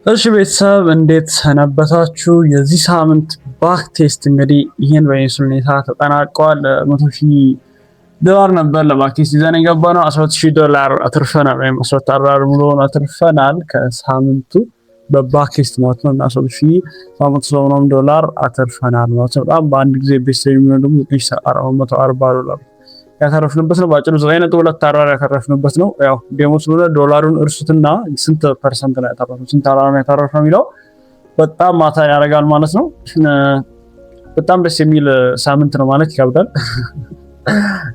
እሺ ቤተሰብ እንዴት ሰነበታችሁ? የዚህ ሳምንት ባክ ቴስት እንግዲህ ይህን በሚመስል ሁኔታ ተጠናቋል። $100,000 ነበር ለባክ ቴስት ይዘን የገባ ነው። $12,000 አትርፈናል፣ ወይም 14 ሙሉውን አትርፈናል ከሳምንቱ በባክ ቴስት ማለት ነው። እና $700,000 አትርፈናል ማለት ነው። በጣም በአንድ ጊዜ ቤተሰብ የሚሆን ደግሞ $9,440 ያተረፍንበት ነው። ባጭሩ 9.24 ያተረፍንበት ነው። ያው ዴሞ ስለሆነ ዶላሩን እርሱትና ስንት ፐርሰንት ነው ያተረፈው ስንት አላማ ነው ያተረፈው የሚለው በጣም ማታ ያደርጋል ማለት ነው። በጣም ደስ የሚል ሳምንት ነው ማለት ይከብዳል።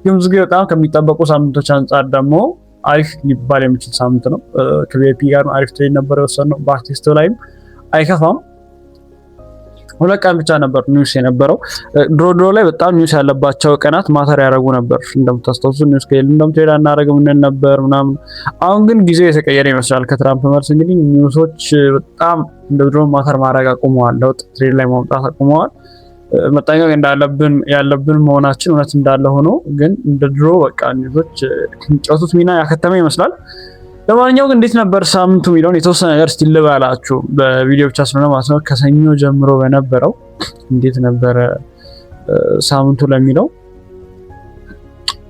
ግን ብዙ ጊዜ በጣም ከሚጠበቁ ሳምንቶች አንጻር ደግሞ አሪፍ ሊባል የሚችል ሳምንት ነው። ከቪአይፒ ጋር አሪፍ ትሬድ ነበር የወሰነው። ባክ ቴስት ላይም አይከፋም። ሁለት ቀን ብቻ ነበር ኒውስ የነበረው። ድሮ ላይ በጣም ኒውስ ያለባቸው ቀናት ማተር ያደርጉ ነበር። እንደምታስታውሱ ኒውስ ከየለም ትሬድ አናደርግም ምን ነበር ምናምን። አሁን ግን ጊዜው የተቀየረ ይመስላል። ከትራምፕ መልስ እንግዲህ ኒውሶች በጣም እንደ ድሮ ማተር ማድረግ አቁመዋል። ለውጥ ትሬድ ላይ ማምጣት አቁመዋል። መጠንቀቅ ያለብን መሆናችን እውነት እንዳለ ሆኖ ግን እንደ ድሮ በቃ ኒውሶች የሚጫወቱት ሚና ያከተመ ይመስላል። ለማንኛውም እንዴት ነበር ሳምንቱ የሚለውን የተወሰነ ነገር ስቲል ልበላችሁ በቪዲዮ ብቻ ስለሆነ ማለት ነው። ከሰኞ ጀምሮ በነበረው እንዴት ነበረ ሳምንቱ ለሚለው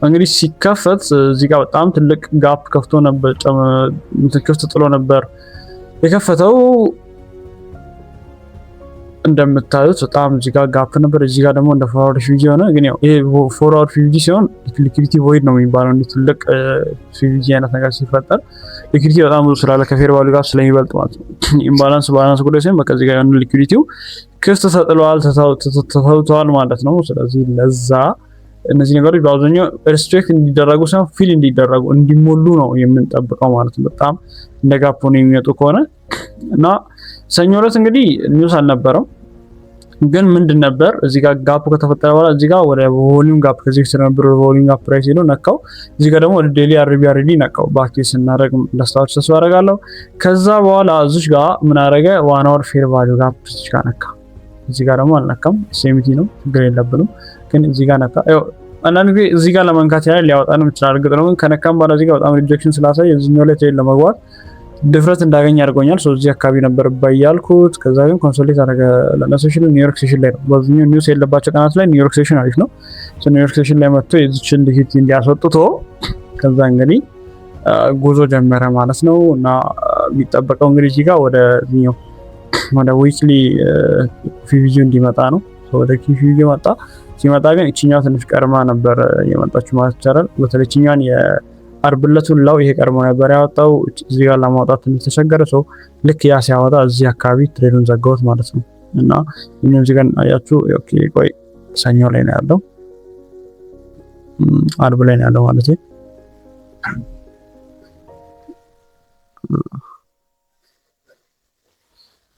እንግዲህ ሲከፈት እዚህ ጋር በጣም ትልቅ ጋፕ ከፍቶ ነበር፣ ክፍት ጥሎ ነበር የከፈተው። እንደምታዩት በጣም እዚህ ጋር ጋፕ ነበር። እዚህ ጋር ደግሞ እንደ ፎርዋርድ ፊቪጂ ሆነ። ግን ያው ይሄ ፎርዋርድ ፊቪጂ ሲሆን ሊኩዊዲቲ ቮይድ ነው የሚባለው። እንደ ትልቅ ፊቪጂ አይነት ነገር ሲፈጠር ሊኩዊዲቲ በጣም ብዙ ስላለ ከፌር ቫልዩ ጋር ስለሚበልጥ ማለት ነው። ኢምባላንስ ባላንስ ጉዳይ ሲሆን በቃ እዚህ ጋር ያለው ሊኩዊዲቲው ክፍት ተጥሏል፣ ተተውቷል ማለት ነው። ስለዚህ ለዛ እነዚህ ነገሮች በአብዛኛው ሪስትሪክት እንዲደረጉ ሳይሆን ፊል እንዲደረጉ እንዲሞሉ ነው የምንጠብቀው ማለት ነው። በጣም እንደ ጋፕ ነው የሚመጡ ከሆነ እና ሰኞ ዕለት እንግዲህ ኒውስ አልነበረም። ግን ምንድን ነበር እዚህ ጋር ጋፕ ከተፈጠረ በኋላ እዚህ ጋር ወደ ቮሊዩም ጋፕ ከዚህ በፊት ነበር ቮሊዩም ጋፕ ፕራይስ ሄዶ ነካው። እዚህ ጋር ደግሞ ወደ ዴሊ አርቢ ነካው። ባክ ቴስት ስናደርግ ለስታዎች ተስፋ አደርጋለሁ። ከዛ በኋላ እዚህ ጋር ምን አደረገ? ዋን አወር ፌር ቫልዩ ጋፕ እዚህ ጋር ነካ። እዚህ ጋር ደግሞ አልነካም። ሴሚቲ ነው ችግር የለብንም። ግን እዚህ ጋር ነካ። አንዳንድ ጊዜ እዚህ ጋር ለመንካት ያህል ሊያወጣንም ይችላል። እርግጥ ነው ግን ከነካም በኋላ እዚህ ጋር በጣም ሪጀክሽን ስላሳየ እዚህኛው ላይ ትሬድ ለመግባት ድፍረት እንዳገኝ አድርጎኛል። እዚህ አካባቢ ነበር ባያልኩት። ከዛ ግን ኮንሶሊዴት አደረገ ለነሴሽን ኒውዮርክ ሴሽን ላይ ነው። በዚህኛው ኒውስ የለባቸው ቀናት ላይ ኒውዮርክ ሴሽን አሪፍ ነው። ኒውዮርክ ሴሽን ላይ መጥቶ የዚችን ሊሂት እንዲያስወጥቶ ከዛ እንግዲህ ጉዞ ጀመረ ማለት ነው። እና የሚጠበቀው እንግዲህ እዚህ ጋር ወደ ዊክሊ ፊቪጂ እንዲመጣ ነው። ወደ ፊቪጂ መጣ። ሲመጣ ግን እቺኛው ትንሽ ቀርማ ነበር የመጣችው ማለት ይቻላል። በተለይ እቺኛን አርብለቱን ላው ይሄ ቀርሞ ነበር ያወጣው። እዚህ ጋር ለማውጣት ትንሽ ተቸገረ። ሰው ልክ ያ ሲያወጣ እዚህ አካባቢ ትሬዱን ዘጋውት ማለት ነው። እና እኛም እዚህ ጋር አያችሁ። ኦኬ ቆይ ሰኞ ላይ ነው ያለው፣ አርብ ላይ ነው ያለው ማለት ነው።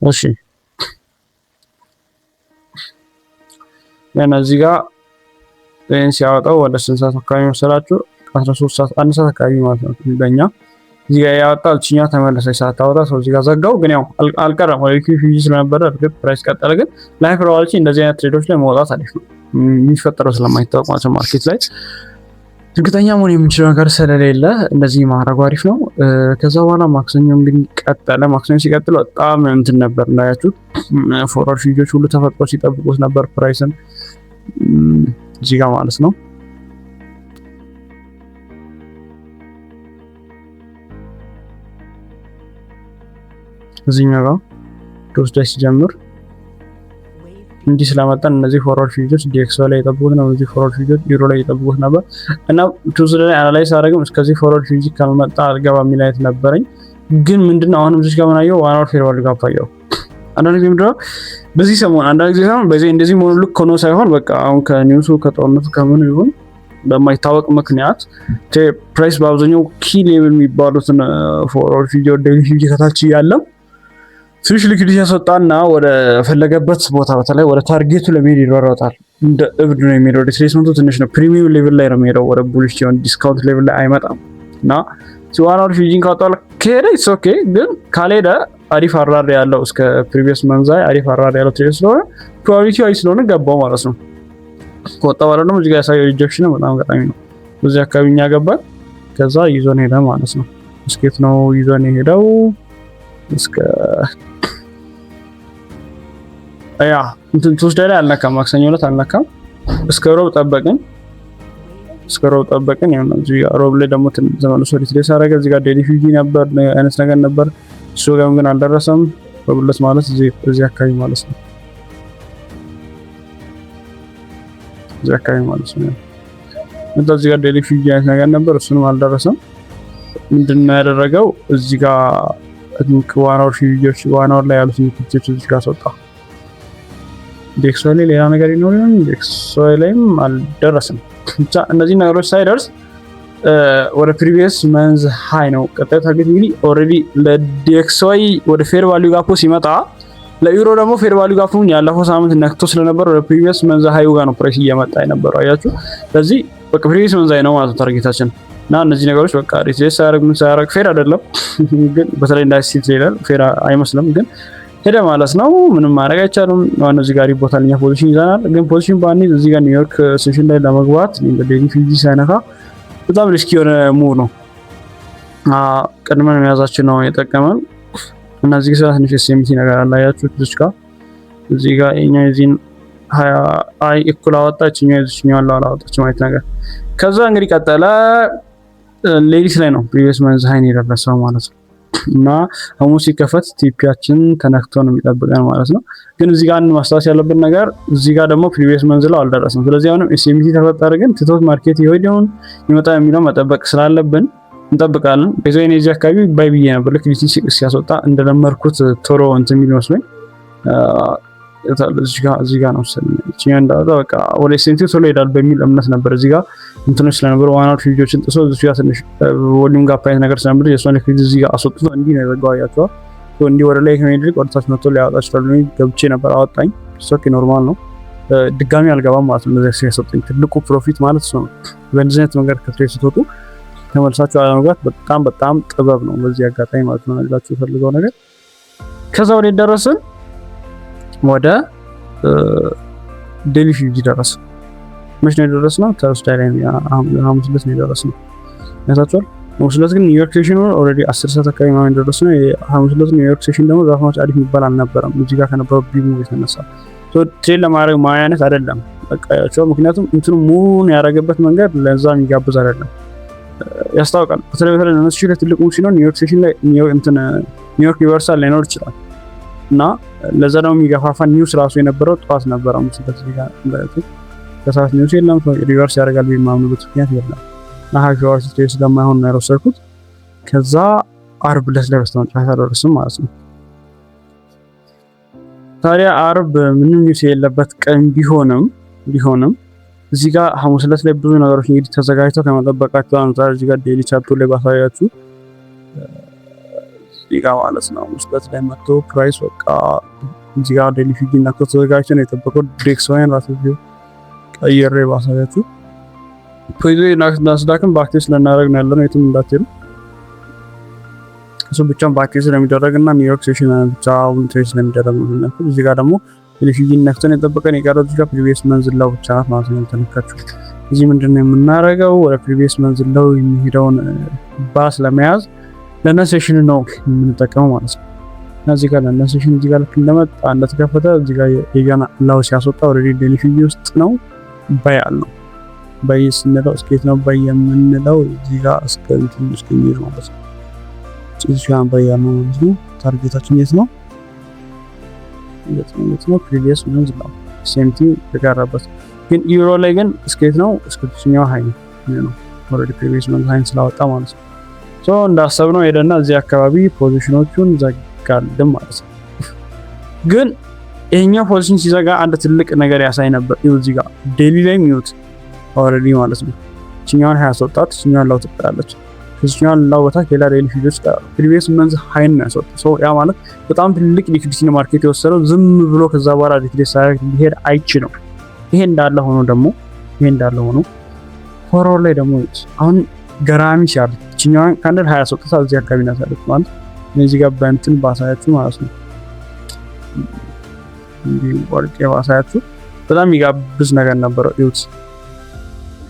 እሺ እና እዚህ ጋር ሲያወጣው ወደ 60 አካባቢ መሰላችሁ 13 ሰዓት 1 ሰዓት አካባቢ ማለት ነው በእኛ። እዚህ ጋር ያወጣው እቺኛ ተመለሰች ሳታወጣ ሰው እዚህ ጋር ዘጋው። ግን ያው አልቀረም ወደ ፊቪጂ ስለነበረ እርግጥ ፕራይስ ቀጠለ። ግን ላይፍ ፕሮባቢሊቲ እንደዚህ አይነት ትሬዶች ላይ መውጣት አሪፍ ነው። የሚፈጠረው ስለማይታወቅ ማለት ነው ማርኬት ላይ እርግጠኛ መሆን የምንችለው ነገር ስለሌለ እንደዚህ ማድረጉ አሪፍ ነው። ከዛ በኋላ ማክሰኞ እንግዲህ ቀጠለ። ማክሰኞ ሲቀጥል በጣም እንትን ነበር እንዳያችሁት። ፎርዋርድ ፊቪጂዎች ሁሉ ተፈጥሮ ሲጠብቁት ነበር ፕራይስን እዚህ ጋር ማለት ነው። እዚህኛው ጋር ዶስዳይ ሲጀምር እንዲህ ስለመጣን እነዚህ ፎርዋርድ ፊቪጂዎች ዲኤክስ ላይ የጠብቁት ነው። እነዚህ ፎርዋርድ ፊቪጂዎች ዩሮ ላይ የጠብቁት ነበር እና ቱዝዴይ ላይ አናላይዝ አደረግም። እስከዚህ ፎርዋርድ ፊቪጂ ካልመጣ አልገባም የሚል አይነት ነበረኝ። ግን ምንድነው አሁንም እዚህ ጋር ምናየው ዋን አወር ፌር ቫልዩ ጋፕ አየው። አንዳንድ ጊዜ ምንድነው በዚህ ሰሞን አንዳንድ ጊዜ ሳይሆን በዚህ እንደዚህ መሆኑ ልክ ሆኖ ሳይሆን በቃ አሁን ከኒውሱ ከጦርነቱ ከምኑ ይሁን በማይታወቅ ምክንያት ፕራይስ በአብዛኛው ኪ ሌቭል የሚባሉትን ፎርዋርድ ፊቪጂ ዴይሊ ፊቪጂ ከታች ያለም ትንሽ ሊኩዊዲቲ ያስወጣና ወደ ፈለገበት ቦታ በተለይ ወደ ታርጌቱ ለመሄድ ይሯሯጣል። እንደ እብድ ነው የሚሄደው። ሪትሬስመንቱ ትንሽ ነው። ፕሪሚየም ሌቭል ላይ ነው የሚሄደው። ወደ ቡሊሽ ሲሆን ዲስካውንት ሌቭል ላይ አይመጣም። እና ሲዋናው ፊቪጂን ካወጣው ከሄደ ኢትስ ኦኬ። ግን ካልሄደ አሪፍ አራር ያለው እስከ ፕሪቪየስ መንዛይ አሪፍ አራር ያለው ትሬድ ስለሆነ ፕሮባቢሊቲው አይ ስለሆነ ገባው ማለት ነው። ከወጣ በኋላ ደግሞ እዚህ ጋር ያሳየው ሪጀክሽን በጣም ገጣሚ ነው። በዚህ አካባቢ እኛ ገባን። ከዛ ይዞን ሄደ ማለት ነው። እስኬት ነው ይዞን ሄደው እስከ ያ እንትን ቱስዴይ ላይ አልነካም፣ ማክሰኞ ዕለት አልነካም። እስከ ሮብ ጠበቅን ያው ነው። እዚህ ጋር ሮብ ላይ ደግሞ ተመልሶ ሪትሬስ አደረገ። እዚህ ጋር ዴሊ ፊጂ ነበር አይነት ነገር ነበር። እሱ ጋር ግን አልደረሰም። በብለት ማለት እዚህ አካባቢ ማለት ነው። እዚህ አካባቢ ማለት ነው። እዚህ ጋር ዴሊ ፊጂ አይነት ነገር ነበር፣ እሱንም አልደረሰም። ምንድነው ያደረገው? እዚህ ጋር ዋናው ፊጂዎች ዋናው ላይ ያሉት ምልክቶች እዚህ ጋር አስወጣ። ዴክሶይ ላይ ሌላ ነገር ይኖርም፣ ዴክሶይ ላይም አልደረሰም። ብቻ እነዚህ ነገሮች ሳይደርስ ወደ ፕሪቪየስ መንዝ ሃይ ነው ቀጣዩ ታርጌት። እንግዲህ ኦልሬዲ ለዴክሶይ ወደ ፌር ቫልዩ ጋፑ ሲመጣ ለዩሮ ደግሞ ፌር ቫልዩ ጋፑን ያለፈው ሳምንት ነክቶ ስለነበር ወደ ፕሪቪየስ መንዝ ሃዩ ጋር ነው ፕራይስ እየመጣ የነበረው አያችሁ። ስለዚህ በቃ ፕሪቪየስ መንዝ ሃይ ነው ማለት ታርጌታችን እና እነዚህ ነገሮች በቃ ሪትሬስ ሳያደርግ ፌር አይደለም ግን በተለይ እንዳይሲት ይላል ፌር አይመስልም ግን ሄደ ማለት ነው። ምንም ማድረግ አይቻልም። ዋናው እዚህ ጋር ይቦታል እኛ ፖዚሽን ይዛናል። ግን ፖዚሽን ባንይዝ እዚህ ጋር ኒውዮርክ ሴሽን ላይ ለመግባት ዴሊ ፊጂ ሳይነካ በጣም ሪስኪ የሆነ ሙቭ ነው። ቀድመን መያዛችን ነው የጠቀመን እና እዚህ ጋር ትንሽ ኤስኤምቲ ነገር አላያችሁ እዚህ ጋር የኛው 20 አይ እኩል አወጣችኛው እዚህኛው አላወጣች ማለት ነገር። ከዛ እንግዲህ ቀጠለ ሌሊት ላይ ነው ፕሪቪየስ መንዝ ሃይ የደረሰው ማለት ነው። እና ሐሙስ ሲከፈት ቲፒያችን ተነክቶ ነው የሚጠብቀን ማለት ነው። ግን እዚህ ጋር ማስተዋል ያለብን ነገር እዚህ ጋር ደግሞ ፕሪቪየስ መንዝ ላይ አልደረሰም። ስለዚህ አሁንም ኤስኤምቲ ተፈጠረ ግን ትቶት ማርኬት ይሆን ይመጣ የሚለው መጠበቅ ስላለብን እንጠብቃለን። በዚህ እዚህ አካባቢ ባይ ብዬ ነበር ልክ ቢቲ ሲያስወጣ እንደለመርኩት ቶሎ እንትን የሚል መስሎኝ እዚህ ጋር ነው እቺኛ እንዳወጣ በቃ ወደ ኤስኤምቲ ቶሎ ይሄዳል በሚል እምነት ነበር። እዚህ ጋር እንትኖች ስለነበሩ ዋናው ፊጂዎችን ጥሶ እዚህ ጋር ትንሽ ቮሊዩም ጋፕ አይነት ነገር ስለነበር የሷን ፊጂ እዚህ ጋር አስወጥቶ እንዲህ ነው ያደርገው አያችሁ። እንዲህ ወደ ላይ ከመሄድ ወደ ታች መጥቶ ሊያወጣ ይችላል። ገብቼ ነበር አወጣኝ። ሶኪ ኖርማል ነው። ድጋሚ አልገባም ማለት ነው። እንደዚህ ሲያሰጠኝ ትልቁ ፕሮፊት ማለት ነው። በእንደዚህ አይነት መንገድ ከትሬስ ስትወጡ ተመልሳችሁ አለመግባት በጣም ጥበብ ነው። በዚህ አጋጣሚ ማለት ነው ነግራችሁ ፈልገው ነገር ከዛ ወደ ደረስን ወደ ዴሊ ፊጂ ደረስን። መች ነው የደረስነው? ተርስዳይ ላይ ሐሙስ ዕለት ነው የደረስነው። ያታችኋል። ሐሙስ ዕለት ግን ኒውዮርክ ሴሽን ኦልሬዲ 10 ሰዓት አካባቢ ነው የደረስነው። ሐሙስ ዕለት ኒውዮርክ ሴሽን ደግሞ ዛፋዎች አሪፍ የሚባል አልነበረም። እዚህ ጋር ከነበረው ቢሙ የተነሳ ትሬድ ለማድረግ ማያነት አይደለም በቃ ያቸው። ምክንያቱም እንትኑ ሙሉን ያደረገበት መንገድ ለዛ የሚጋብዝ አይደለም ያስታውቃል። በተለይ እነሱ ላይ ትልቁ ሲሆን ኒውዮርክ ሴሽን ላይ ኒውዮርክ ሪቨርሳል ላይኖር ይችላል እና ለዛ ደግሞ የሚገፋፋ ኒውስ ራሱ የነበረው ጠዋት ነበር። ሐሙስ ዕለት ከሰዓት ኒውስ የለም ሪቨርስ ያደርጋል በማምኑበት ምክንያት የለም እና ሀኪዋርስ ቴስ ስለማይሆን ነው ያወሰድኩት። ከዛ አርብ ዕለት ላይ በስተመጨረሻ ደረስን ማለት ነው። ታዲያ አርብ ምንም ኒውስ የሌለበት ቀን ቢሆንም እዚህ ጋር ሐሙስ ዕለት ላይ ብዙ ነገሮች እንግዲህ ተዘጋጅተው ከመጠበቃቸው አንፃር እዚህ ጋር ዴሊ ቻርቱ ላይ ባሳያችሁ እዚህ ጋር ማለት ነው ሐሙስ ዕለት ላይ መጥቶ ፕራይስ በቃ እዚህ ጋር ዴሊ ፊጂ እና ተዘጋጅተው ነው የጠበቀው። ዴክሶይን ራሱ ቀየሬ ባሳያችሁ ፖይዞ ናስዳክን ባክቴስ ለናረግ ነው ያለነው። የትም እንዳትሄዱ እሱ ብቻውን ባክቴስ ስለሚደረግና ኒውዮርክ ሴሽን ብቻውን ትሬስ ስለሚደረግ ነው። እዚህ ጋር ደግሞ ዴሊ ፊጂ ነክተን የጠበቀን የቀረው እዚህ ጋር ፕሪቪየስ መንዝላው ብቻ ናት ማለት ነው ተነካችሁ። እዚህ ምንድነው የምናደርገው? ወደ ፕሪቪየስ መንዝላው የሚሄደውን ባስ ለመያዝ ለነሴሽን ነው የምንጠቀመው ማለት ነው። እዚህ ጋር ለነሴሽን እዚህ ጋር እንደመጣ እንደተከፈተ እዚህ ጋር የጋና ላው ሲያስወጣ ኦልሬዲ ዴሊ ፊጂ ውስጥ ነው ባያል ነው። ባይ ስንለው እስኬት ነው ባይ የምንለው እዚህ ጋር እስከ እንትን እስከሚሄድ ማለት ነው። እዚህ ጋር ባያል ነው ማለት ነው። ታርጌታችን የት ነው? የት ነው? ፕሪቪየስ መንዝ ነው ሴምቲ ተጋራበት። ግን ዩሮ ላይ ግን እስኬት ነው እስከኛው ሃይ ነው ኦልሬዲ ፕሪቪየስ መንዝ ሃይ ስላወጣ ማለት ነው። ሶ እንዳሰብነው ሄደና እዚህ አካባቢ ፖዚሽኖቹን ዘጋልን ማለት ነው። ግን ይሄኛው ፖዚሽን ሲዘጋ አንድ ትልቅ ነገር ያሳይ ነበር። እዚህ ጋር ዴሊ ላይ ሚውት ኦልሬዲ ማለት ነው እኛውን 27 እኛውን ላው ተጣለች እኛውን ላው ወጣ ሌላ ዴሊ ፊጂዎች ፕሪቪየስ መንዝ ሃይን ነው ያስወጣው። ሶ ያ ማለት በጣም ትልቅ ሊኩዲቲ ነው ማርኬት የወሰደው። ዝም ብሎ ከዛ በኋላ ሪትሬስ ሳይሆን ሊሄድ አይችልም። ይሄ እንዳለ ሆኖ ፎርወርድ ላይ ደግሞ አሁን ገራሚ ሲያል እኛውን ካንደል 23 እዚህ አካባቢ ነው ያሳለች ማለት እዚህ ጋር በእንትን ባሳያችሁ ማለት ነው። እንዲህ ወርቄ ባሳያችሁ በጣም የሚጋብዝ ነገር ነበር። ይውት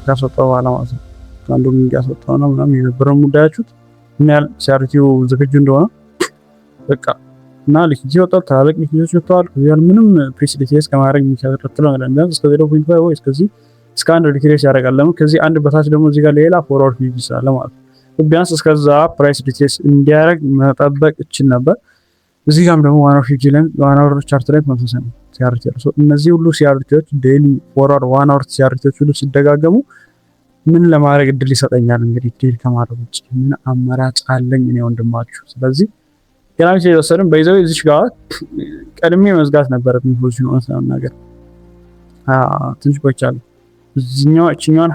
ካስወጣው በኋላ ማለት ነው አንዱ ምን ያስወጣው ነው ምናምን የነበረው ሙዳያችሁት ምን ያህል ሲያርቲው ዝግጁ እንደሆነ በቃ እና ሊኩዊዲቲ ወጣል። ትላልቅ ሊኩዊዲቲዎች ወጥተዋል። ምንም ፕሪሲዲቲስ ከማድረግ የሚከተለው ነገር እንደም እስከ 0.5 ወይ እስከዚህ እስከ 1 ዲክሬስ ያደርጋል። ለምን ከዚህ አንድ በታች ደግሞ እዚህ ጋር ሌላ ፎርዋርድ ፊውጂ ስላለ ማለት ነው። ቢያንስ እስከዛ ፕራይስ ዲቴልስ እንዲያደርግ መጠበቅ እችል ነበር። እዚህ ጋርም ደግሞ ዋን አወር ፊውጂ ላይ ዋን አወር ቻርት ላይ ተመሳሳይ ነው ሲአርቲ ያለው። እነዚህ ሁሉ ሲአርቲዎች ዴይሊ ፎርዋርድ ዋን አወር ሲአርቲዎች ሁሉ ሲደጋገሙ ምን ለማድረግ እድል ይሰጠኛል? እንግዲህ ዴይሊ ከማድረግ ውጭ ምን አማራጭ አለኝ እኔ ወንድማችሁ? ስለዚህ ገናሚ የተወሰድን በይዘው እዚች ጋር ቀድሜ መዝጋት ነበረብኝ ፖዚሽን ሆነ ስለናገር ትንሽ ቆይቻለሁ። እችኛዋን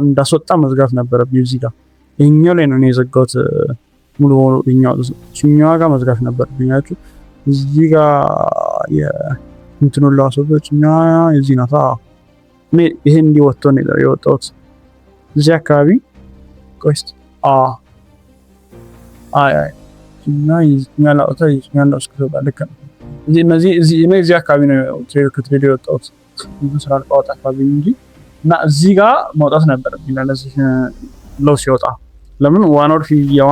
እንዳስወጣ መዝጋት ነበረብኝ። እዚህ ጋር ይሄኛው ላይ ነው የዘጋሁት ሙሉ ሙሉ እችኛዋ ጋር መዝጋት ነበረብኝ። እዚህ ጋር የእንትኑን ላስወጣ እችኛዋ የዚህ ናት። እኔ ይሄን እንዲወጥቶ ነው የወጣሁት እዚህ አካባቢ ቆይስ እና ይዝኛው ላውጣ ይዝኛው ነው እስከ ባለከ እዚህ አካባቢ ነው ከትሬድ የወጣሁት ብዙ ስራ አልቋወጣ አካባቢ እንጂ እና እዚህ ጋር መውጣት ነበረብኝ ለዚህ ለው ሲወጣ። ለምን ዋን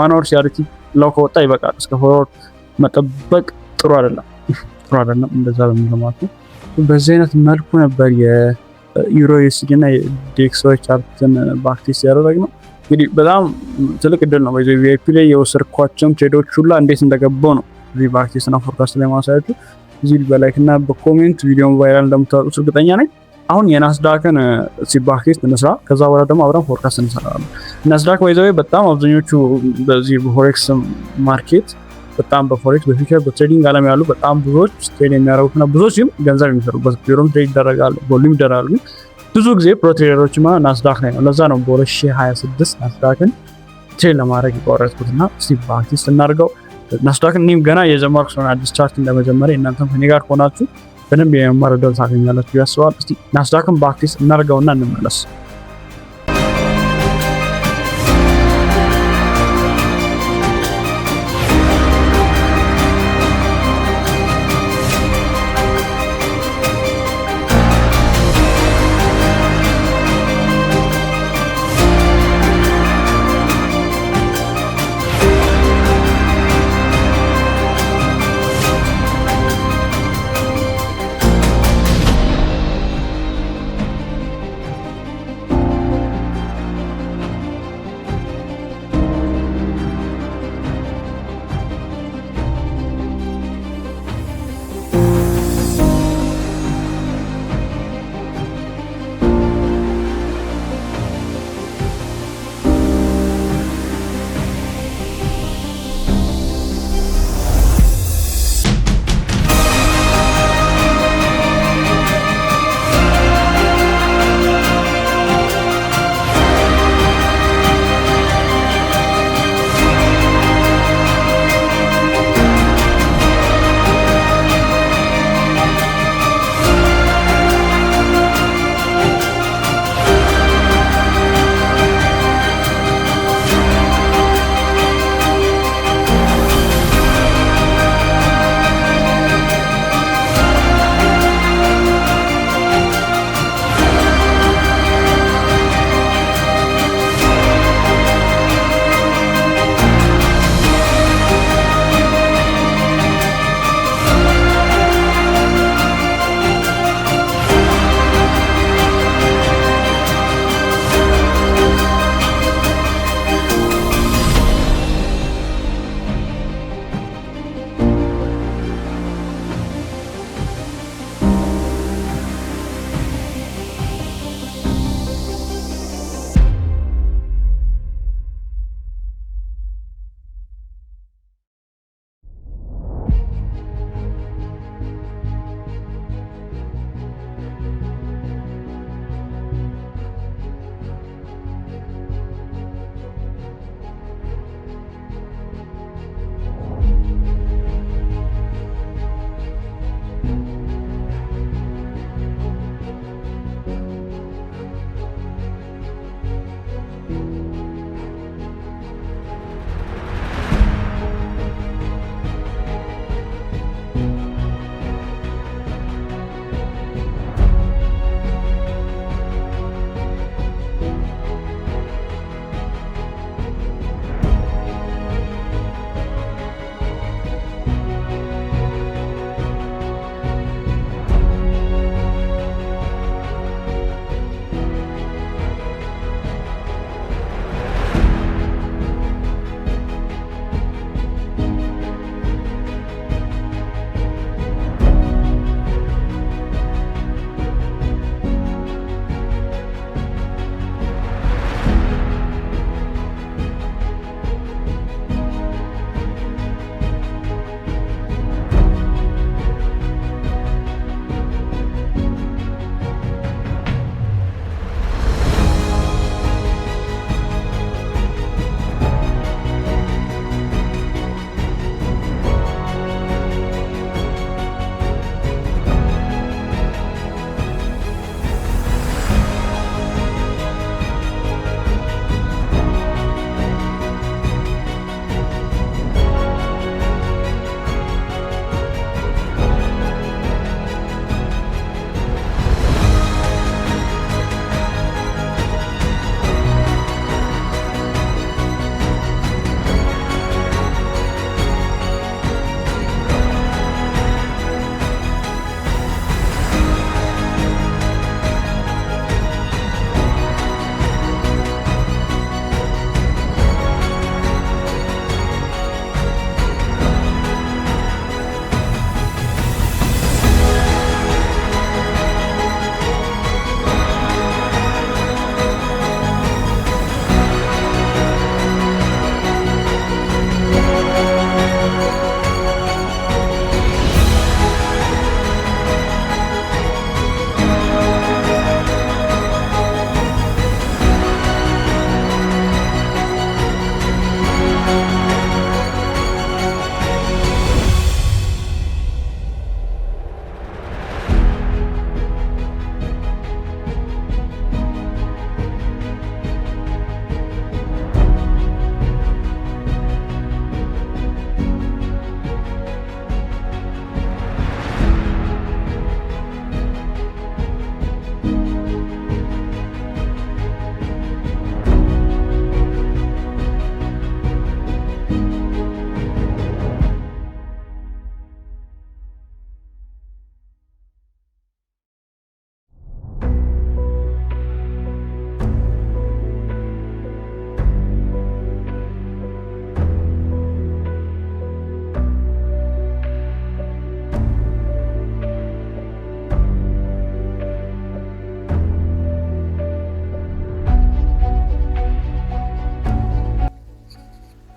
አወር ሲአርቲ ለው ከወጣ ይበቃል። እስከ ፎርዋርድ መጠበቅ ጥሩ አይደለም እንደዛ በሚለው ማለት ነው። በዚህ አይነት መልኩ ነበር የዩሮ ዩኤስዲ እና የዲኤክስዋይ ቻርትን ባክቴስ ያደረግነው። እንግዲህ በጣም ትልቅ እድል ነው። በዚህ ቪአይፒ ላይ የወሰድኳቸውን ትሬዶች ሁላ እንዴት እንደገባው ነው እዚህ ባክቴስ እና ፎርካስት ላይ ማሳያችሁ። እዚህ በላይክ እና በኮሜንት ቪዲዮን ቫይራል እንደምታወጡት እርግጠኛ ነኝ። አሁን የናስዳክን ባክቴስ እንስራ፣ ከዛ በኋላ ደግሞ አብረን ፎርካስት እንሰራለን። ናስዳክ ባይዘው በጣም አብዛኞቹ በዚህ በፎሬክስ ማርኬት በጣም በፎሬክስ በፊውቸር በትሬዲንግ ዓለም ያሉ በጣም ብዙዎች ትሬድ የሚያደርጉትና ብዙዎችም ገንዘብ የሚሰሩበት ቢሮም ትሬድ ይደረጋል፣ ቮሉም ይደረጋል። ብዙ ጊዜ ፕሮ ትሬደሮች ናስዳክ ላይ ነው። ለዛ ነው በ2026 ናስዳክን ትሬድ ለማድረግ የቆረጥኩትና እስቲ ባክቴስ እናድርገው። ናስዳክን እኔም ገና የጀመርኩ ስለሆነ አዲስ ቻርት እንደመጀመሪያ እናንተም ከኔ ጋር ሆናችሁ በደንብ የመማር ዕድል ታገኛላችሁ ያስባል። እስቲ ናስዳክን ባክቴስ እናድርገውና እንመለስ።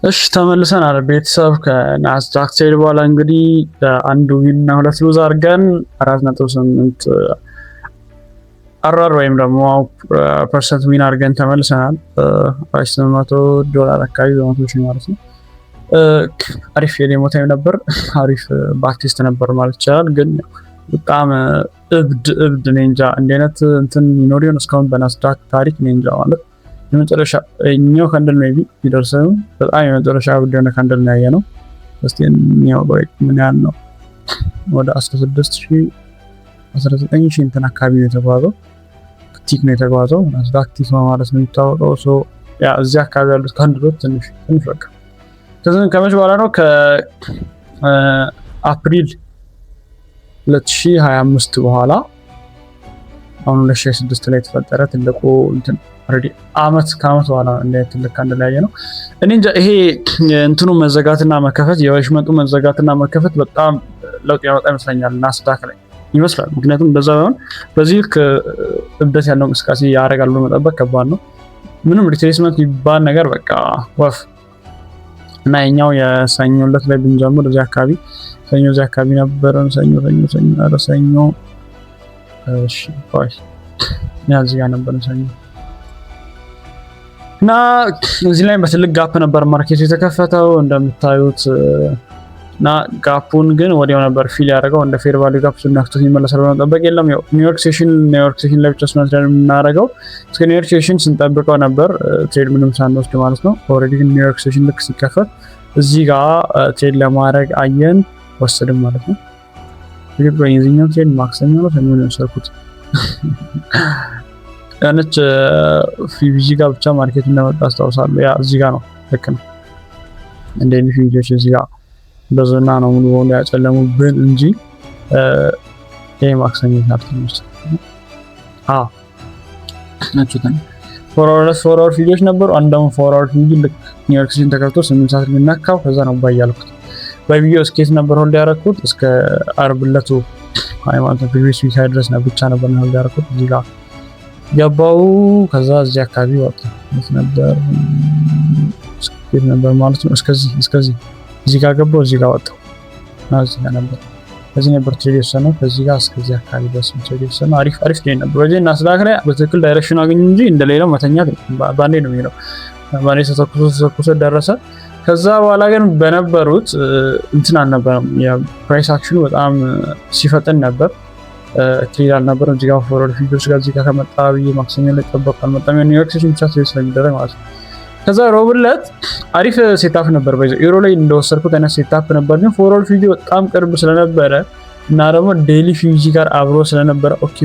እሺ ተመልሰናል ቤተሰብ ከናስዳክ ትሬድ በኋላ እንግዲህ አንዱ ዊን እና 2 ሉዝ አድርገን 4.8 አራር ወይም ደግሞ ፐርሰንት ዊን አድርገን ተመልሰናል። $800 አካባቢ በ100,000 ማለት ነው። አሪፍ የዴሞ ታይም ነበር። አሪፍ ባክቴስት ነበር ማለት ይቻላል። ግን በጣም እብድ ኔንጃ እንደ አይነት እንትን ይኖር ይሆን እስካሁን በናስዳክ ታሪክ ኔንጃ ማለት የመጨረሻ እኛው ካንድል ሜቢ ይደርሰው በጣም የመጨረሻ እብድ የሆነ ካንድል ነው ያየነው። እስቲ ነው ምን ያህል ነው ወደ 16,000 19,000 እንትን አካባቢ ነው የተጓዘው። ቲክ ነው የተጓዘው ናስዳክ ቲክ ማለት ነው የሚታወቀው። ሶ ያ እዚህ አካባቢ ያሉት ካንድሎች ትንሽ በቃ ከመቼ በኋላ ነው ከአፕሪል 2025 በኋላ አሁን 2026 ላይ የተፈጠረ ትልቁ እንትን ከዓመት በኋላ እንደ ትልቅ ካንድል ያየ ነው። እኔ እንጃ ይሄ እንትኑ መዘጋትና መከፈት የወሽመጡ መዘጋትና መከፈት በጣም ለውጥ ያመጣ ይመስለኛል ናስዳክ ላይ ይመስላል። ምክንያቱም እንደዛ ቢሆን በዚህ እብደት ያለው እንቅስቃሴ ያደርጋሉ መጠበቅ ከባድ ነው። ምንም ሪትሬስመንት የሚባል ነገር በቃ ወፍ እና የኛው የሰኞ ዕለት ላይ ብንጀምር እዚህ አካባቢ ሰኞ እዚህ አካባቢ ነበረን። ሰኞ እሺ ቆይ እዚህ ጋር ነበረን ሰኞ እና እዚህ ላይ በትልቅ ጋፕ ነበር ማርኬቱ የተከፈተው እንደምታዩት እና ጋፑን ግን ወዲያው ነበር ፊል ያደረገው እንደ ፌር ቫልዩ ጋፕ ነክቶት ይመለሳል ብለን መጠበቅ የለም። ያው ኒውዮርክ ሴሽን ላይ ብቻ ስለሆነ የምናደርገው እስከ ኒውዮርክ ሴሽን ስንጠብቀው ነበር ትሬድ ምንም ሳንወስድ ማለት ነው። ኦልሬዲ ግን ኒውዮርክ ሴሽን ልክ ሲከፈት እዚህ ጋር ትሬድ ለማድረግ አየን ወሰድን ማለት ነው። እንግዲህ በእንግሊዝኛው ትሬድ ማክሰኞ ነው ሰኞ ነው የወሰድኩት ያነች ፊቪጂ ጋር ብቻ ማርኬት እንደመጣ አስታውሳለሁ። ያ እዚህ ጋር ነው ልክ ነው እንደኔ ፊቪጂዎች እዚህ ጋር በዘና ነው ሙሉ ወንድ ያጨለሙብን እንጂ ይሄ ማክሰኞ ታርተንስ ነጭተን ፎርወርድ ፊጂዎች ነበሩ። አንዳም ፎርወርድ ፊጂ ልክ ኒውዮርክ ሲን ተከፍቶ 8 ሰዓት ሊነካው ከዛ ነው ባያልኩት በቪዲዮ ስኬት ነበር ሆልድ ያደረኩት እስከ አርብ ዕለቱ ሃይማኖት ፕሪቪየስ ዊክ ድረስ ነው ብቻ ነበር ሆልድ ያደረኩት። እዚህ ጋር ገባው ከዛ እዚህ አካባቢ ወጣ ነበር ስኬት ነበር ማለት ነው። እስከዚህ እዚህ ጋር ገባው እዚህ ጋር ወጣው እና እዚህ ጋር ነበር ከዚህ ነበር ትሬድ የወሰነው ከዚህ ጋር እስከዚህ አካባቢ ድረስ ትሬድ የወሰነው አሪፍ ትሬድ ነበር። ወዲህ ናስዳክ ላይ በትክክል ዳይሬክሽን አገኘ እንጂ እንደሌላው መተኛት ባንዴ ነው የሚለው ባንዴ ተተኩሶ ደረሰ። ከዛ በኋላ ግን በነበሩት እንትን አልነበረም የፕራይስ አክሽኑ በጣም ሲፈጥን ነበር ክሊር አልነበረም። እዚህ ጋር ፎርወርድ ፊጆች ጋር እዚህ ጋር ከመጣ ብዬ ማክሰኞ ላይ ጠበቃል መጣም የኒውዮርክ ሴሽን ብቻ ትሬድ ስለሚደረግ ማለት ነው። ከዛ ሮብ ዕለት አሪፍ ሴታፕ ነበር ዩሮ ላይ እንደወሰድኩት አይነት ሴታፕ ነበር። ግን ፎርወርድ ፊጂ በጣም ቅርብ ስለነበረ እና ደግሞ ዴሊ ፊጂ ጋር አብሮ ስለነበረ ኦኬ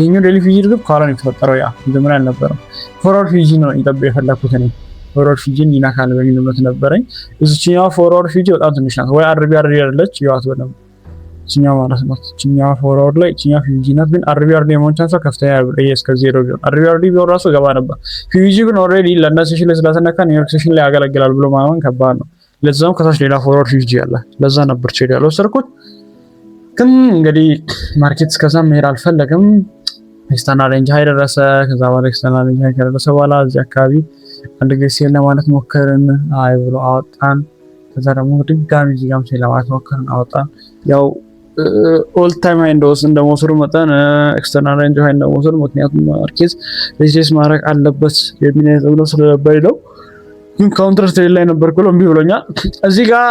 የኛው ዴሊ ፊጂ ግን ኋላ ነው የተፈጠረው። ያ መጀመሪያ አልነበረም ፎርወርድ ፊጂ ነው ይጠብቅ የፈለኩት እኔ ፎርወርድ ፊጂን ይናካል በሚል እምነት ነበረኝ። እዚህኛው ፎርወርድ ፊጂ በጣም ትንሽ ናት ወይ አርቢ ያለች ይዋት ወደም እዚህኛው ማለት ነው። እዚህኛው ፎርወርድ ላይ እዚህኛው ፊጂ ናት ግን አርቢ የመሆን ቻንሷ ከፍተኛ እስከ 0 ቢሆን አርቢ ቢሆን ራሱ ገባ ነበር። ፊጂ ግን ኦልሬዲ ለንደን ሴሽን ላይ ስለተነካ ኒውዮርክ ሴሽን ላይ ያገለግላል ብሎ ማመን ከባድ ነው። ለዛም ከታች ሌላ ፎርወርድ ፊጂ ያለ ለዛ ነበር ትሬድ ያልወሰድኩት። ግን እንግዲህ ማርኬት እስከዛ መሄድ አልፈለግም። ኤክስተርናል ሬንጅ ሃይ ደረሰ። ከዛ በኋላ ኤክስተርናል ሬንጅ ሃይ ከደረሰ በኋላ እዚህ አካባቢ አንድ ጊዜ ሴል ለማለት ሞከርን አይ ብሎ አወጣን። ከዛ ደግሞ ድጋሚ እዚህ ጋርም ሴል ለማለት ሞከርን አወጣን። ያው ኦል ታይም ሃይ እንደመውሰዱ መጠን ኤክስተርናል ሬንጅ ሃይ እንደመውሰዱ ምክንያቱም ማርኬት ሬዚስት ማድረግ አለበት የሚል ነው ስለነበረ ነው። ግን ካውንተር ትሬድ ላይ ነበርኩ ብሎ እምቢ ብሎኛል። እዚህ ጋር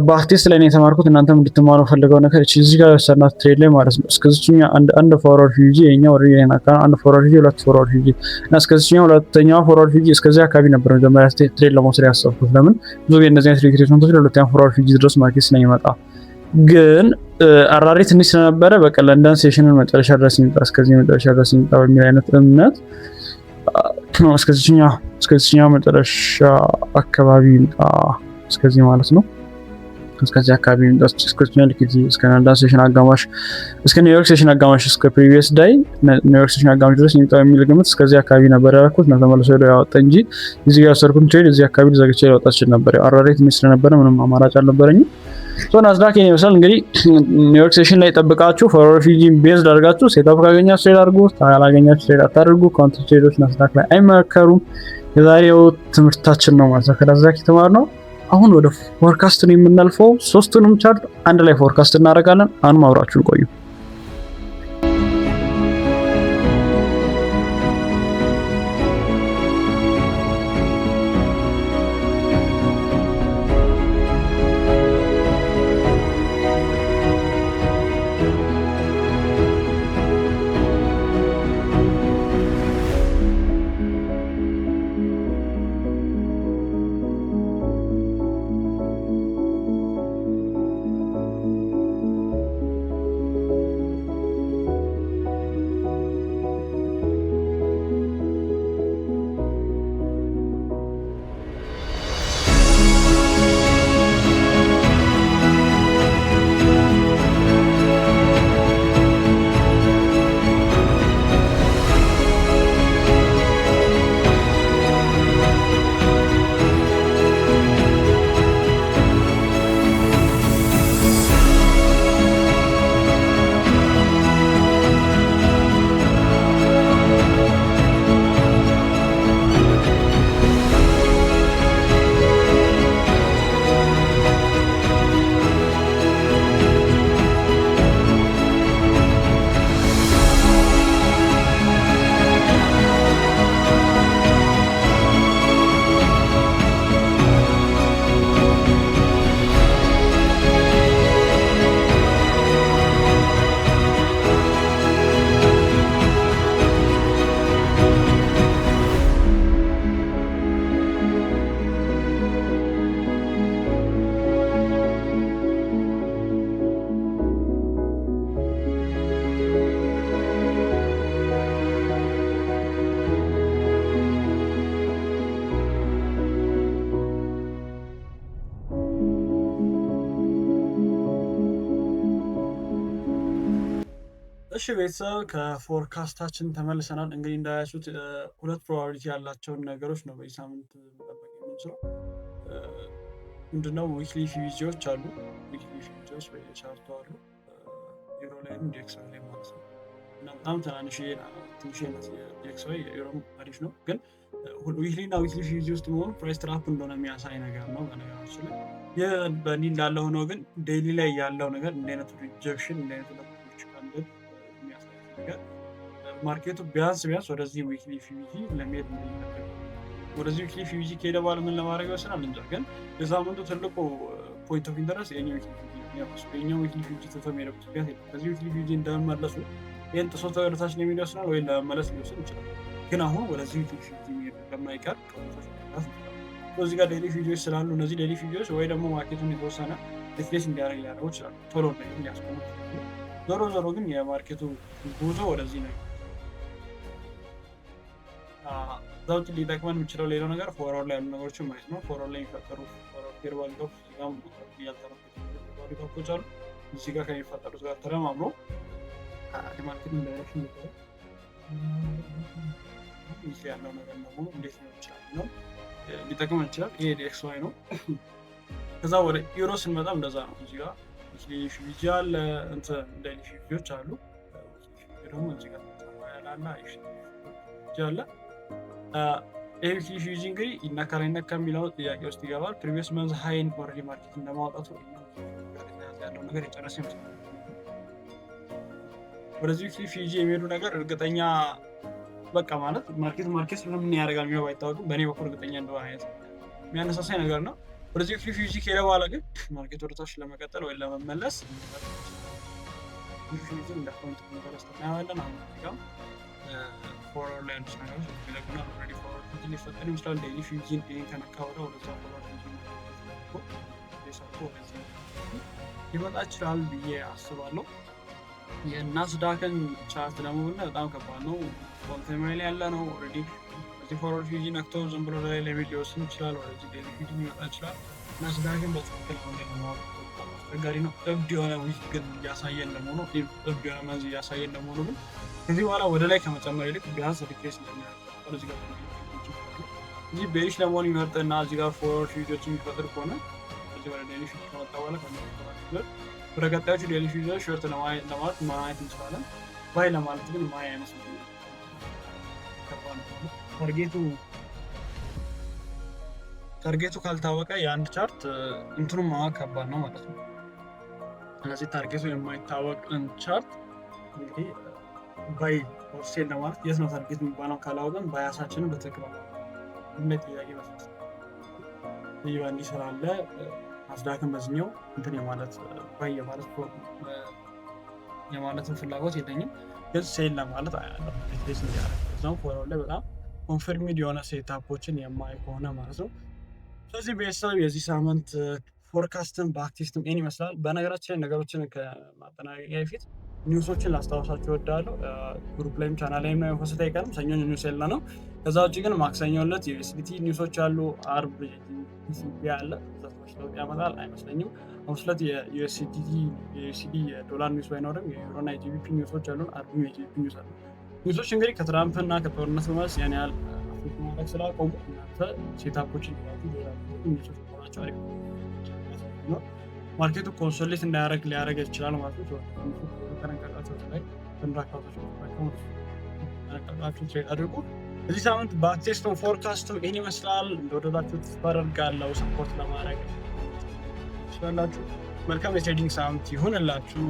ባክቴስት ላይ ነው የተማርኩት እናንተም እንድትማሩ ፈልገው ነገር እዚህ ጋር የወሰድናት ትሬድ ላይ ማለት ነው። እስከዚህኛ አንድ ፎርወርድ ፊጂ የኛው ኦሬዲ ያናካና አንድ ፎርወርድ ፊጂ ሁለት ፎርወርድ ፊጂ እና እስከዚህኛው ሁለተኛው ፎርወርድ ፊጂ እስከዚህ አካባቢ ነበር መጀመሪያ ትሬድ ለመውሰድ ያሰብኩት። ለምን ብዙ ጊዜ እንደዚህ አይነት ሪክሬሽንቶች ለሁለተኛው ፎርወርድ ፊጂ ድረስ ማርኬት ስለሚመጣ ግን አራሪ ትንሽ ስለነበረ በቃ ለንደን ሴሽንን መጨረሻ ድረስ ይመጣ እስከዚህ መጨረሻ ድረስ ይመጣ በሚል አይነት እምነት እስከዚህኛው መጨረሻ አካባቢ እስከዚህ ማለት ነው። እስከዚህ አካባቢ እስከዚህኛው ልክቲ እስከ ለንደን ሴሽን አጋማሽ እስከ ኒውዮርክ ሴሽን አጋማሽ እስከ ፕሪቪየስ ዳይ ኒውዮርክ ሴሽን አጋማሽ ድረስ ይመጣው የሚል ግምት እስከዚህ አካባቢ ነበር ያደረኩት። ነው ተመልሶ ያወጣ እንጂ እዚህ ጋር ሰርኩን ትሬድ እዚህ አካባቢ ዘግቼ ያወጣ ይችላል ነበር። አራሪ ትንሽ ስለነበረ ምንም አማራጭ አልነበረኝም። ናስዳክ ይመስላል እንግዲህ ኒውዮርክ ሴሽን ላይ ጠብቃችሁ ፎርወርድ ፊጂ ቤዝድ አድርጋችሁ ሴታፕ ካገኛችሁ ትሬድ አድርጉ፣ ካላገኛችሁ ትሬድ አታድርጉ። ካውንተር ትሬዶች ናስዳክ ላይ አይመከሩም። የዛሬው ትምህርታችን ነው ማለት ነው ከናስዳክ የተማርነው። አሁን ወደ ፎርካስት ነው የምናልፈው። ሶስቱንም ቻርት አንድ ላይ ፎርካስት እናደርጋለን። አሁንም አብራችሁን ቆዩ። እሺ ቤተሰብ ከፎርካስታችን ተመልሰናል። እንግዲህ እንዳያችሁት ሁለት ፕሮባቢሊቲ ያላቸውን ነገሮች ነው በዚህ ሳምንት መጠበቅ የምንችለው። ምንድነው? ዊክሊ ፊቪጂዎች አሉ። ዊክሊ ፊቪጂዎች በየቻርቱ አሉ። ዩሮ ላይም ዲኤክስዋይ ላይ ማለት ነው። እና በጣም ትንሽ ዲኤክስዋይ ዩሮም አሪፍ ነው፣ ግን ዊክሊ እና ዊክሊ ፊቪጂ ውስጥ መሆኑ ፕራይስ ትራፕ እንደሆነ የሚያሳይ ነገር ነው። በነገራችን ላይ ይህ በኒል እንዳለው ሆኖ ግን ዴይሊ ላይ ያለው ነገር እንደ አይነቱ ሪጀክሽን እንደ አይነቱ ነገሮች ካለ ማርኬቱ ቢያንስ ወደዚህ ዊክሊ ፊቪጂ ለመሄድ ነው የሚፈልገው። ወደዚህ ዊክሊ ፊቪጂ ከሄደ በኋላ ምን ለማድረግ ይወስናል እንጃ። ግን የሳምንቱ ትልቁ ፖይንት ኦፍ ኢንተረስት የኛው ዊክሊ ፊቪጂ ነው። የኛው ዊክሊ ፊቪጂ ተቶ የሚሄደው ቢያንስ ከዚህ ዊክሊ ፊቪጂ እንደመመለሱ ይሄን ጥሶ ተወርታች ነው የሚወስናል ወይ ለመመለስ ሊወስን ይችላል። ግን አሁን ወደዚህ ዊክሊ ፊቪጂ የሚሄድ ለማይቀር እዚህ ጋር ዴይሊ ፊቪጂዎች ስላሉ እነዚህ ዴይሊ ፊቪጂዎች ወይ ደግሞ ማርኬቱን የተወሰነ ሪፍሌክት እንዲያደርግ ሊያደርጉ ይችላሉ። ቶሎ ነው እንዲያስቆሙ። ዞሮ ግን የማርኬቱ ጉዞ ወደዚህ ነው። እዛ ውጭ ሊጠቅመን የሚችለው ሌላው ነገር ፎርዋርድ ላይ ያሉ ነገሮችን ማየት ነው። ፎርዋርድ ላይ የሚፈጠሩ ፌር ቫልዩ ጋፕ እዚጋም ያልተረፈ ጋፖች አሉ። እዚህ ጋር ከሚፈጠሩት ጋር ተለማምሮ የማርኬቱን ዳይሬክሽን እዚህ ያለው ነገር ደግሞ እንዴት ነው ይችላል ነው ሊጠቅመን ይችላል። ይሄ ዲኤክስዋይ ነው። ከዛ ወደ ዩሮ ስንመጣም እንደዛ ነው። እዚህ ጋር ፊቪጂ አለ፣ እንትን ዴይሊ ፊቪጂዎች አሉ። ደግሞ እዚህ ጋር ያላና አለ። ይሄ ፊቪጂ እንግዲህ ይነካል አይነካ የሚለው ጥያቄ ውስጥ ይገባል። ፕሪቪየስ መንዝ ሃይን ኦልሬዲ ማርኬት እንደማውጣቱ ያለው ነገር የጨረሰ ይመስላል። ወደዚህ ፊቪጂ የሚሄዱ ነገር እርግጠኛ በቃ ማለት ማርኬት ስለምን ያደርጋል የሚለው ባይታወቅም በእኔ በኩል እርግጠኛ እንደሆነ አይነት የሚያነሳሳኝ ነገር ነው። ወደዚህ ፊቪጂ ከሄደ በኋላ ግን ማርኬት ወደታች ለመቀጠል ወይ ለመመለስ ፊቪጂ እንደ ፖይንት ኢንተረስት እናያለን። አሁን ጋር ፎርዋርድ ላይ ያሉት ነገሮች ይለቁና ኦልሬዲ ፎርዋርድ ሊፈጠር ይችላል። ዴይሊ ፊቪጂን ይሄን ከነካ ወደዛ ፎርዋርድ ሊመጣ ይችላል ብዬ አስባለሁ። የናስዳክን ቻርት ደግሞ ብናይ በጣም ከባድ ነው። ኮንቴምፖራሪ ላይ ያለ ነው። ኦልሬዲ እዚህ ፎርዋርድ ፊቪጂ ነክቶ ዝም ብሎ ላይ ሌቭል ሊወስን ይችላል። ወደዚህ ዴይሊ ፊቪጂ ሊመጣ ይችላል። ናስዳክን በትክክል አስቸጋሪ ነው። እብድ የሆነ ዊክ ግን እያሳየ እንደመሆኑ እብድ የሆነ መንዝ እያሳየ እንደመሆኑ ግን ከዚህ በኋላ ወደ ላይ ከመጨመር ይልቅ ቢያንስ ሪፕሌስ እንደሚያደርግ እዚህ ጋር እዚህ ቤሪሽ ለመሆን የሚመርጥ እና እዚህ ጋር ፎርዋርድ ፊቪጂዎች የሚፈጥር ከሆነ እዚህ ወደ ዴይሊ ፊቪጂ ከመጣ በኋላ ወደ ቀጣዮቹ ዴይሊ ፊቪጂዎች ሾርት ለማለት ማየት እንችላለን። ባይ ለማለት ግን ማያ አይመስለኝም። ታርጌቱ ታርጌቱ ካልታወቀ የአንድ ቻርት እንትኑን ማወቅ ከባድ ነው ማለት ነው። ስለዚህ ታርጌቱ የማይታወቅን ቻርት እንግዲህ ባይ ኦር ሴል ለማለት የት ነው ታርጌት የሚባለው ካላወቅን ባያሳችንን በትክክል ምን ጥያቄ መስጠት ይባል ይሰራል። አስዳክም በዚህኛው እንትን የማለት ባይ የማለትን ፍላጎት የለኝም፣ ግን ሴል ለማለት አፕሊኬሽን ያደረገው ፎሎው ላይ በጣም ኮንፈርሚድ የሆነ ሴታፖችን የማይ ከሆነ ማለት ነው። ስለዚህ ቤተሰብ የዚህ ሳምንት ፎርካስትም ባክቴስትም ይህን ይመስላል። በነገራችን ላይ ነገሮችን ከማጠናቀቂያ በፊት ኒውሶችን ላስታውሳችሁ እወዳለሁ። ግሩፕ ላይም ቻናል ላይም ነው ፖስት አይቀርም። ሰኞ ኒውስ ያለ ነው። ከዛ ውጭ ግን ማክሰኞ ዕለት የዩኤስዲቲ ኒውሶች አሉ። አርብ የጂቢፒ አለ። ለውጥ ያመጣል አይመስለኝም። ሐሙስ ዕለት የዩኤስዲ የዶላር ኒውስ ባይኖርም የዩሮና የጂቢፒ ኒውሶች አሉ። አርብም የጂቢፒ ኒውስ አሉ። ኒውሶች እንግዲህ ከትራምፕ እና ከጦርነት በመለስ ያን ያህል አፍሪካ ማድረግ ስላቆሙ እናንተ ሴታፖችን ኒውሶች ሆናቸው አሪፍ ነው። ማርኬቱ ኮንሶሌት እንዳያደረግ ሊያደረግ ይችላል ማለት ነው። ተነቃቃቸው ላይ ተነቃቃችሁ ትሬድ አድርጉ። እዚህ ሳምንት ባክቴስቱም ፎርካስቱም ይህን ይመስላል። እንደወደዳችሁ ተስፋ አደርጋለሁ። ሰፖርት ለማድረግ ትችላላችሁ። መልካም የትሬዲንግ ሳምንት ይሁንላችሁ።